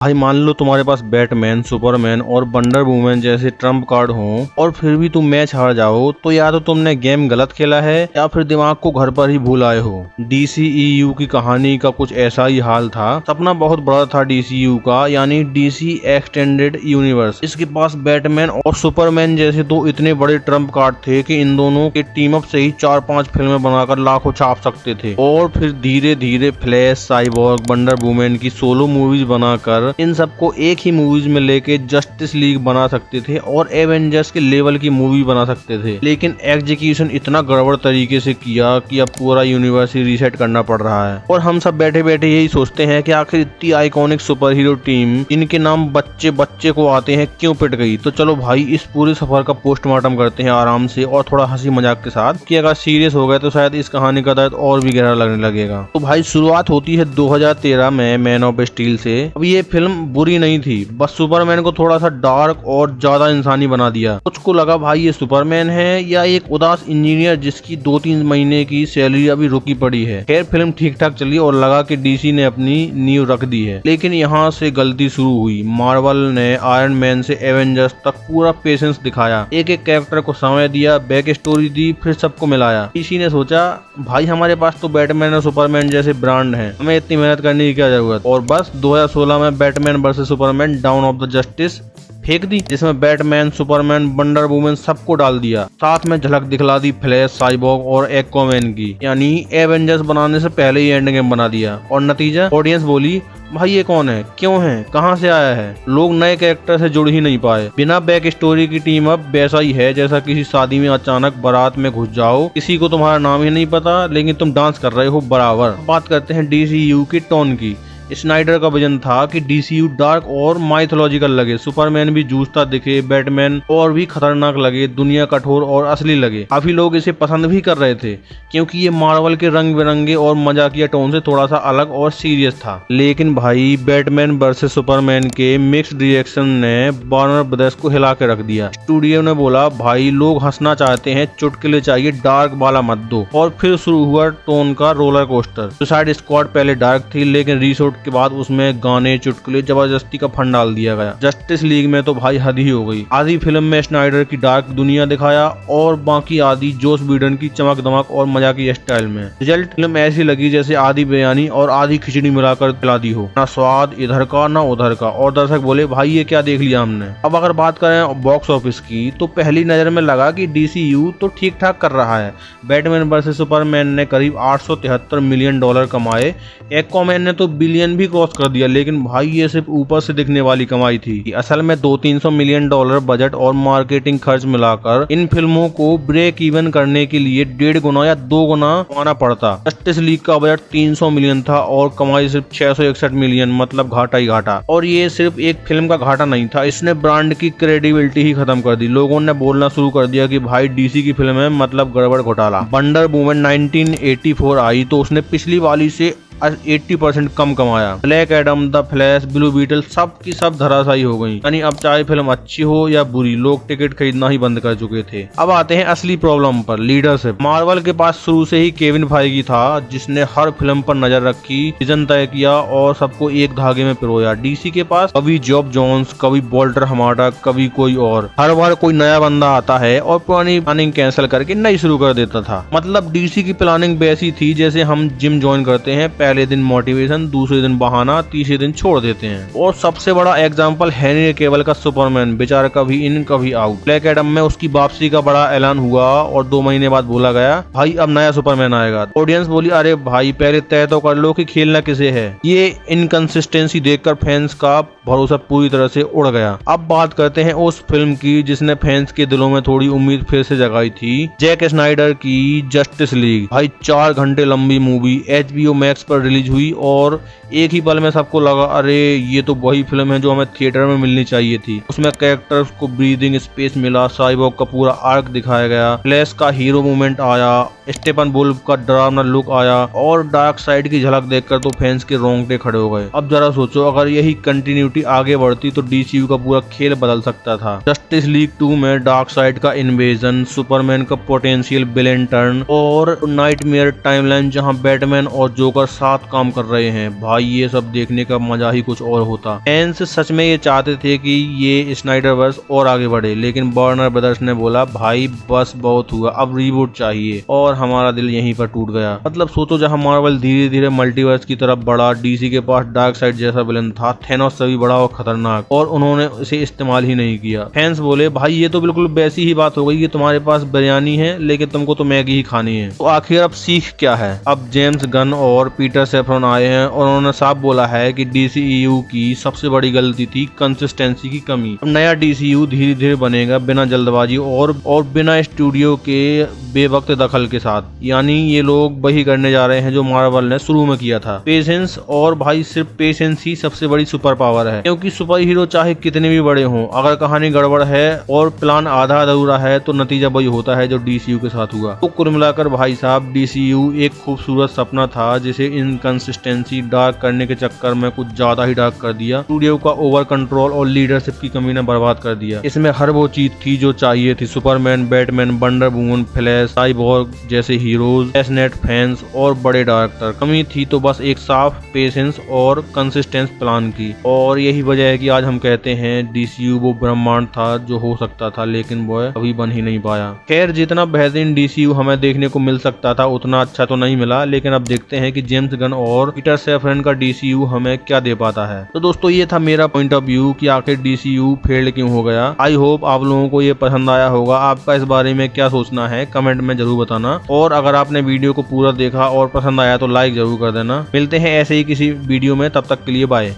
भाई मान लो तुम्हारे पास बैटमैन, सुपरमैन और वंडर वुमन जैसे ट्रम्प कार्ड हों और फिर भी तुम मैच हार जाओ तो या तो तुमने गेम गलत खेला है या फिर दिमाग को घर पर ही भूल आए हो। DCEU की कहानी का कुछ ऐसा ही हाल था। सपना बहुत बड़ा था DCU का, यानी DC एक्सटेंडेड यूनिवर्स। इसके पास बैटमैन और सुपरमैन जैसे तो इतने बड़े ट्रम्प कार्ड थे कि इन दोनों के टीम अप से ही 4-5 फिल्में बनाकर लाखों छाप सकते थे और फिर धीरे धीरे फ्लैश, साइबॉर्ग, वंडर वुमन की सोलो मूवीज बनाकर इन सबको एक ही मूवीज में लेके जस्टिस लीग बना सकते थे और एवेंजर्स के लेवल की मूवी बना सकते थे। लेकिन एग्जीक्यूशन इतना गड़बड़ तरीके से किया कि अब पूरा यूनिवर्स ही रीसेट करना पड़ रहा है और हम सब बैठे बैठे यही सोचते हैं कि आखिर इतनी आइकॉनिक सुपर हीरो टीम इनके नाम बच्चे बच्चे को आते हैं क्यों पिट गई। तो चलो भाई इस पूरे सफर का पोस्टमार्टम करते हैं आराम से और थोड़ा हंसी मजाक के साथ, कि अगर सीरियस हो गए तो शायद इस कहानी का दर्द और भी गहरा लगने लगेगा। तो भाई शुरुआत होती है 2013 में मैन ऑफ स्टील से। अब ये फिल्म बुरी नहीं थी, बस सुपरमैन को थोड़ा सा डार्क और ज्यादा इंसानी बना दिया। कुछ को लगा भाई ये सुपरमैन है या एक उदास इंजीनियर जिसकी 2-3 महीने की सैलरी अभी रुकी पड़ी है। खैर फिल्म ठीक ठाक चली और लगा कि DC ने अपनी नींव रख दी है। लेकिन यहाँ से गलती शुरू हुई। मार्वल ने आयरन मैन से एवेंजर्स तक पूरा पेशेंस दिखाया, एक एक कैरेक्टर को समय दिया, बैक स्टोरी दी, फिर सबको मिलाया। DC ने सोचा भाई हमारे पास तो बैटमैन और सुपरमैन जैसे ब्रांड हैं, हमें इतनी मेहनत करने की क्या जरूरत। और बस 2016 में Batman versus Superman down of the justice फेंक दी, जिसमें बैटमैन, सुपरमैन, वंडर वुमन सबको डाल दिया। साथ में झलक दिखला दी फ्लैश, साइबॉर्ग और एक्वामैन की, यानी एवेंजर्स बनाने से पहले ही एंड गेम बना दिया। और नतीजा, ऑडियंस बोली भाई ये कौन है, क्यों है, कहां से आया है। लोग नए कैरेक्टर से जुड़ ही नहीं पाए। बिना बैक स्टोरी की टीम अब वैसा ही है जैसा किसी शादी में अचानक बारात में घुस जाओ, किसी को तुम्हारा नाम ही नहीं पता लेकिन तुम डांस कर रहे हो बराबर। बात करते हैं DCU की टोन की। स्नाइडर का विजन था कि DCU डार्क और माइथोलॉजिकल लगे, सुपरमैन भी जूझता दिखे, बैटमैन और भी खतरनाक लगे, दुनिया कठोर और असली लगे। काफी लोग इसे पसंद भी कर रहे थे क्योंकि ये मार्वल के रंग बिरंगे और मजाकिया टोन से थोड़ा सा अलग और सीरियस था। लेकिन भाई बैटमैन वर्सेस सुपरमैन के मिक्स्ड रिएक्शन ने वार्नर ब्रदर्स को हिला के रख दिया। स्टूडियो ने बोला भाई लोग हंसना चाहते हैं, चुटकुले चाहिए, डार्क वाला मत दो। और फिर शुरू हुआ टोन का रोलर कोस्टर। सुसाइड स्क्वाड पहले डार्क थी लेकिन रीशूट के बाद उसमें गाने, चुटकुले, जबरदस्ती का फन डाल दिया गया। जस्टिस लीग में तो भाई हद ही हो गई। आधी फिल्म में स्नाइडर की डार्क दुनिया दिखाया और बाकी आधी जोस बीडन की चमक दमक और मजाकी स्टाइल में। रिजल्ट फिल्म ऐसी लगी जैसे आधी बिरयानी और आधी खिचड़ी मिलाकर खिला दी हो, ना स्वाद इधर का ना उधर का। और दर्शक बोले भाई ये क्या देख लिया हमने। अब अगर बात करें बॉक्स ऑफिस की तो पहली नजर में लगा कि DCU तो ठीक ठाक कर रहा है। बैटमैन वर्सेस सुपरमैन ने करीब $873 मिलियन कमाए, एक्वामैन ने तो बिलियन भी क्रॉस कर दिया। लेकिन भाई ये सिर्फ ऊपर से दिखने वाली कमाई थी। असल में $200-300 मिलियन बजट और मार्केटिंग खर्च मिलाकर इन फिल्मों को ब्रेक इवन करने के लिए 1.5 गुना या 2 गुना कमाना पड़ता। जस्टिस लीग का बजट 300 मिलियन था और कमाई सिर्फ 661 मिलियन, मतलब घाटा ही घाटा। और ये सिर्फ एक फिल्म का घाटा नहीं था, इसने ब्रांड की क्रेडिबिलिटी ही खत्म कर दी। लोगों ने बोलना शुरू कर दिया कि भाई DC की फिल्म है मतलब गड़बड़ घोटाला। वंडर वुमन 1984 आई तो उसने पिछली वाली से 80% कम कमाया। Black Adam, the flash, blue beetle सब की सब धराशायी हो गई। यानी अब चाहे फिल्म अच्छी हो या बुरी, लोग टिकट खरीदना ही बंद कर चुके थे। अब आते हैं असली प्रॉब्लम पर, लीडरशिप। मार्वल के पास शुरू से ही केविन फाइगी था जिसने हर फिल्म पर नजर रखी, विजन तय किया और सबको एक धागे में पिरोया। DC के पास कभी जॉब जोन्स, कभी वॉल्टर हमाडा, कभी कोई और। हर बार कोई नया बंदा आता है और पुरानी प्लानिंग कैंसिल करके नई शुरू कर देता था। मतलब DC की प्लानिंग वैसी थी जैसे हम जिम ज्वाइन करते हैं, पहले दिन मोटिवेशन, दूसरे दिन बहाना, तीसरे दिन छोड़ देते हैं। और सबसे बड़ा एग्जांपल हेनरी केवल का सुपरमैन, बेचारा कभी इन कभी आउट। ब्लैक एडम में उसकी वापसी का बड़ा ऐलान हुआ और 2 महीने बाद बोला गया भाई अब नया सुपरमैन आएगा। ऑडियंस बोली अरे भाई पहले तय तो कर लो कि खेलना किसे है। ये इनकंसिस्टेंसी देखकर फैंस का भरोसा पूरी तरह से उड़ गया। अब बात करते हैं उस फिल्म की जिसने फैंस के दिलों में थोड़ी उम्मीद फिर से जगाई थी, जैक स्नाइडर की जस्टिस लीग। भाई 4 घंटे लंबी मूवी HBO मैक्स पर रिलीज हुई और एक ही पल में सबको लगा अरे ये तो वही फिल्म है जो हमें थिएटर में मिलनी चाहिए थी। उसमें कैरेक्टर्स को ब्रीदिंग स्पेस मिला, साइबॉर्ग का पूरा आर्क दिखाया गया, फ्लैश का हीरो मूवमेंट आया, स्टेपन वुल्फ का डरावना लुक आया और डार्क साइड की झलक देखकर तो फैंस के रोंगटे खड़े हो गए। अब जरा सोचो, अगर यही कंटिन्यूटी आगे बढ़ती तो डीसीयू का पूरा खेल बदल सकता था। जस्टिस लीग 2 में डार्क साइड का इन्वेजन, सुपरमैन का पोटेंशियल विलेन टर्न और नाइटमेयर टाइमलाइन जहां बैटमैन और जोकर साथ काम कर रहे हैं, भाई ये सब देखने का मजा ही कुछ और होता। फैंस सच में ये चाहते थे कि ये स्नाइडरवर्स और आगे बढ़े, लेकिन वार्नर ब्रदर्स ने बोला भाई बस बहुत हुआ, अब रीबूट चाहिए, और हमारा दिल यहीं पर टूट गया। मतलब सोचो, जहां मार्वल धीरे धीरे मल्टीवर्स की तरफ बढ़ा, डीसी के पास डार्क साइड जैसा विलन था, थैनोस से भी बड़ा और खतरनाक, और उन्होंने इसे इस्तेमाल ही नहीं किया। फैंस बोले भाई ये तो बिल्कुल वैसी ही बात हो गई कि तुम्हारे पास बिरयानी है लेकिन तुमको तो मैगी ही खानी है। तो आखिर अब सीख क्या है? अब जेम्स गन और पीटर सैफरन आए हैं और उन्होंने साफ बोला है कि डीसीयू की सबसे बड़ी गलती थी कंसिस्टेंसी की कमी। अब नया डीसीयू धीरे धीरे बनेगा, बिना जल्दबाजी और बिना स्टूडियो के बेवक्त दखल के साथ। यानी ये लोग वही करने जा रहे हैं जो मार्वल ने शुरू में किया था, पेशेंस। और भाई सिर्फ पेशेंस ही सबसे बड़ी सुपर पावर है, क्योंकि सुपर हीरो चाहे कितने भी बड़े हों, अगर कहानी गड़बड़ है और प्लान आधा अधूरा है तो नतीजा वही होता है जो डीसीयू के साथ हुआ। तो कुल मिलाकर भाई साहब, डीसीयू एक खूबसूरत सपना था जिसे इनकंसिस्टेंसी डार्क करने के चक्कर में कुछ ज्यादा ही डार्क कर दिया। स्टूडियो का ओवर कंट्रोल और लीडरशिप की कमी ने बर्बाद कर दिया। इसमें हर वो चीज थी जो चाहिए थी, Superman, Batman, wonder woman, flash, cyborg जैसे हीरोज, एसनेट फैंस और बड़े डायरेक्टर। कमी थी तो बस एक साफ पेशेंस और कंसिस्टेंस प्लान की, और यही वजह है कि आज हम कहते हैं डीसीयू वो ब्रह्मांड था जो हो सकता था लेकिन वो अभी बन ही नहीं पाया। खैर, जितना बेहतरीन डीसीयू हमें देखने को मिल सकता था उतना अच्छा तो नहीं मिला, लेकिन अब देखते हैं कि जेम्स गन और पीटर सैफरन का डीसीयू हमें क्या दे पाता है। तो दोस्तों, ये था मेरा पॉइंट ऑफ व्यू कि आखिर डीसीयू फेल्ड क्यों हो गया। आई होप आप लोगों को ये पसंद आया होगा। आपका इस बारे में क्या सोचना है कमेंट में जरूर बताना, और अगर आपने वीडियो को पूरा देखा और पसंद आया तो लाइक जरूर कर देना। मिलते हैं ऐसे ही किसी वीडियो में, तब तक के लिए बाय।